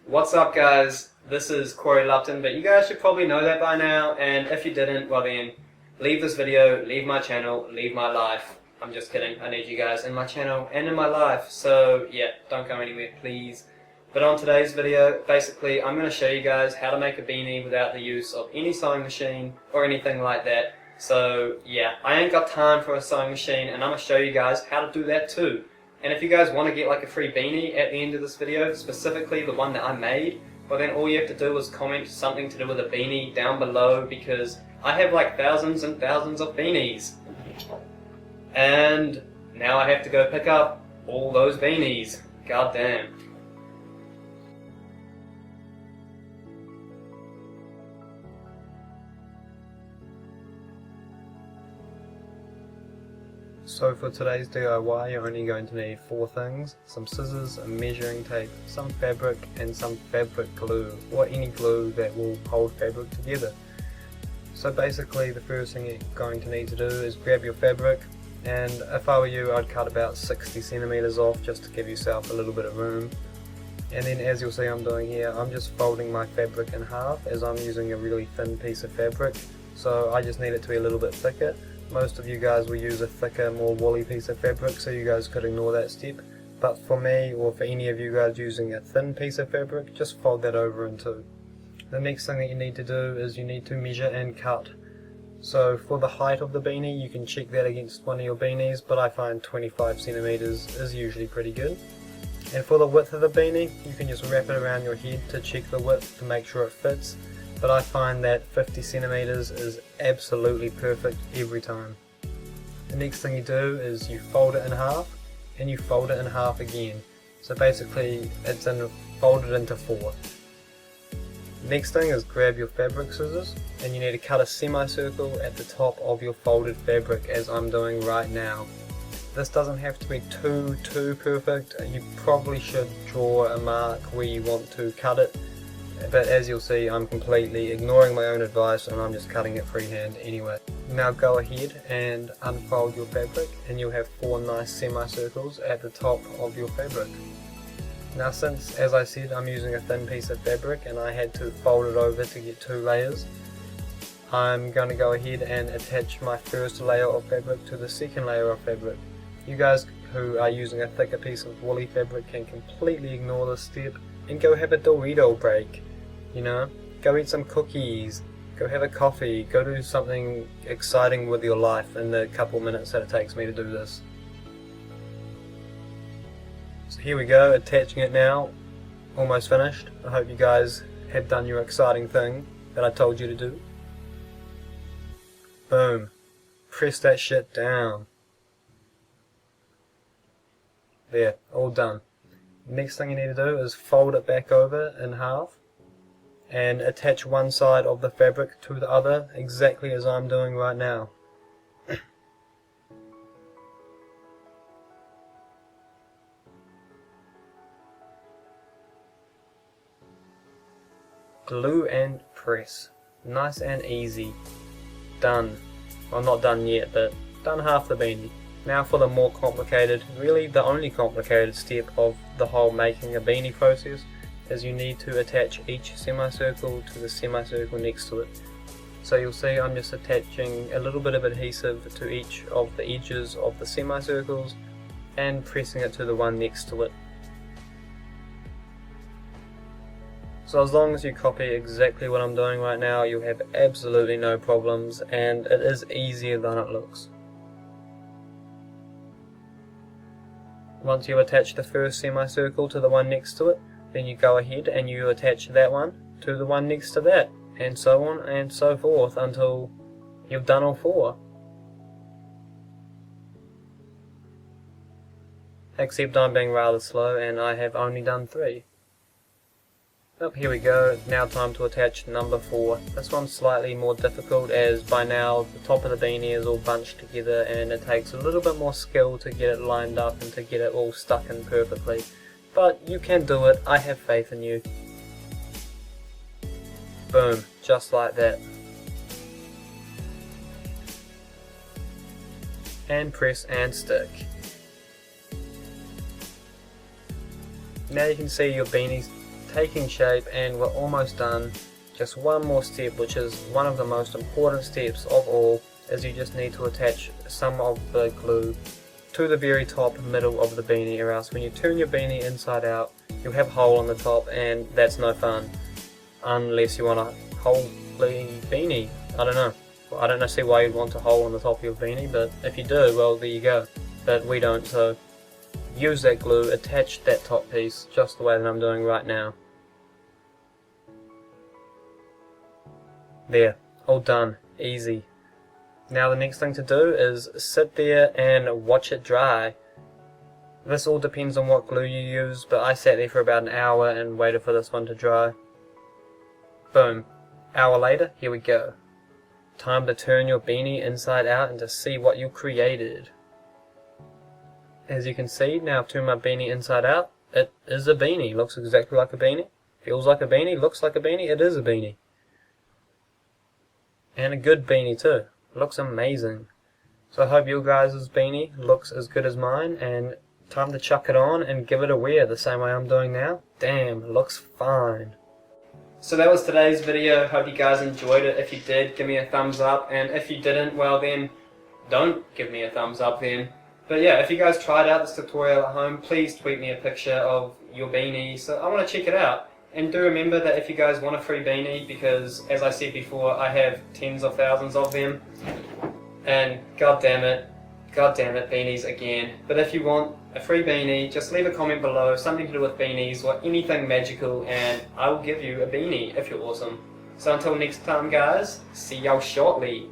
What's up, guys? This is Corey Lupton, but you guys should probably know that by now, and if you didn't, well then, leave this video, leave my channel, leave my life. I'm just kidding, I need you guys in my channel and in my life, so yeah, don't go anywhere, please. But on today's video, basically, I'm going to show you guys how to make a beanie without the use of any sewing machine or anything like that. So yeah, I ain't got time for a sewing machine, and I'm going to show you guys how to do that too. And if you guys want to get like a free beanie at the end of this video, specifically the one that I made, well then all you have to do is comment something to do with a beanie down below, because I have like thousands and thousands of beanies. And now I have to go pick up all those beanies. God damn. So for today's DIY, you're only going to need 4 things: some scissors, a measuring tape, some fabric, and some fabric glue, or any glue that will hold fabric together. So basically the first thing you're going to need to do is grab your fabric, and if I were you, I'd cut about 60 centimeters off just to give yourself a little bit of room. And then, as you'll see I'm doing here, I'm just folding my fabric in half, as I'm using a really thin piece of fabric, so I just need it to be a little bit thicker. Most of you guys will use a thicker, more woolly piece of fabric, so you guys could ignore that step. But for me, or for any of you guys using a thin piece of fabric, just fold that over in two. The next thing that you need to do is you need to measure and cut. So for the height of the beanie, you can check that against one of your beanies, but I find 25 centimeters is usually pretty good. And for the width of the beanie, you can just wrap it around your head to check the width to make sure it fits. But I find that 50 centimeters is absolutely perfect every time. The next thing you do is you fold it in half, and you fold it in half again. So basically it's folded into 4. Next thing is grab your fabric scissors, and you need to cut a semicircle at the top of your folded fabric, as I'm doing right now. This doesn't have to be too perfect. You probably should draw a mark where you want to cut it. But as you'll see, I'm completely ignoring my own advice, and I'm just cutting it freehand anyway. Now go ahead and unfold your fabric, and you'll have 4 nice semicircles at the top of your fabric. Now since, as I said, I'm using a thin piece of fabric and I had to fold it over to get 2 layers, I'm going to go ahead and attach my first layer of fabric to the second layer of fabric. You guys who are using a thicker piece of woolly fabric can completely ignore this step and go have a Dorito break. You know, go eat some cookies, go have a coffee, go do something exciting with your life in the couple minutes that it takes me to do this. So here we go, attaching it now, almost finished. I hope you guys have done your exciting thing that I told you to do. Boom, press that shit down. There, all done. Next thing you need to do is fold it back over in half and attach one side of the fabric to the other, exactly as I'm doing right now. Glue and press. Nice and easy. Done. Well, not done yet, but done half the beanie. Now for the more complicated, really the only complicated step of the whole making a beanie process, is you need to attach each semicircle to the semicircle next to it. So you'll see I'm just attaching a little bit of adhesive to each of the edges of the semicircles and pressing it to the one next to it. So as long as you copy exactly what I'm doing right now, you'll have absolutely no problems, and it is easier than it looks. Once you attach the first semicircle to the one next to it, then you go ahead and you attach that one to the one next to that, and so on and so forth until you've done all 4. Except I'm being rather slow and I have only done 3. Oh, here we go, now time to attach number 4. This one's slightly more difficult, as by now the top of the beanie is all bunched together and it takes a little bit more skill to get it lined up and to get it all stuck in perfectly. But you can do it, I have faith in you. Boom, just like that. And press and stick. Now you can see your beanie's taking shape and we're almost done. Just one more step, which is one of the most important steps of all, is you just need to attach some of the glue to the very top middle of the beanie, or else when you turn your beanie inside out you'll have a hole on the top, and that's no fun unless you want a holey beanie. I don't see why you'd want a hole on the top of your beanie, but if you do, well, there you go. But we don't, so use that glue, attach that top piece just the way that I'm doing right now. There, all done, easy. Now the next thing to do is sit there and watch it dry. This all depends on what glue you use, but I sat there for about an hour and waited for this one to dry. Boom. Hour later, here we go. Time to turn your beanie inside out and to see what you created. As you can see, now I've turned my beanie inside out. It is a beanie. Looks exactly like a beanie. Feels like a beanie. Looks like a beanie. It is a beanie. And a good beanie too. Looks amazing. So I hope your guys' beanie looks as good as mine, and time to chuck it on and give it a wear the same way I'm doing now. Damn, looks fine. So that was today's video. Hope you guys enjoyed it. If you did, give me a thumbs up, and if you didn't, well then, don't give me a thumbs up then. But yeah, if you guys tried out this tutorial at home, please tweet me a picture of your beanie, so I want to check it out. And do remember that if you guys want a free beanie, because as I said before, I have tens of thousands of them, and god damn it, beanies again. But if you want a free beanie, just leave a comment below, something to do with beanies or anything magical, and I will give you a beanie if you're awesome. So until next time guys, see y'all shortly.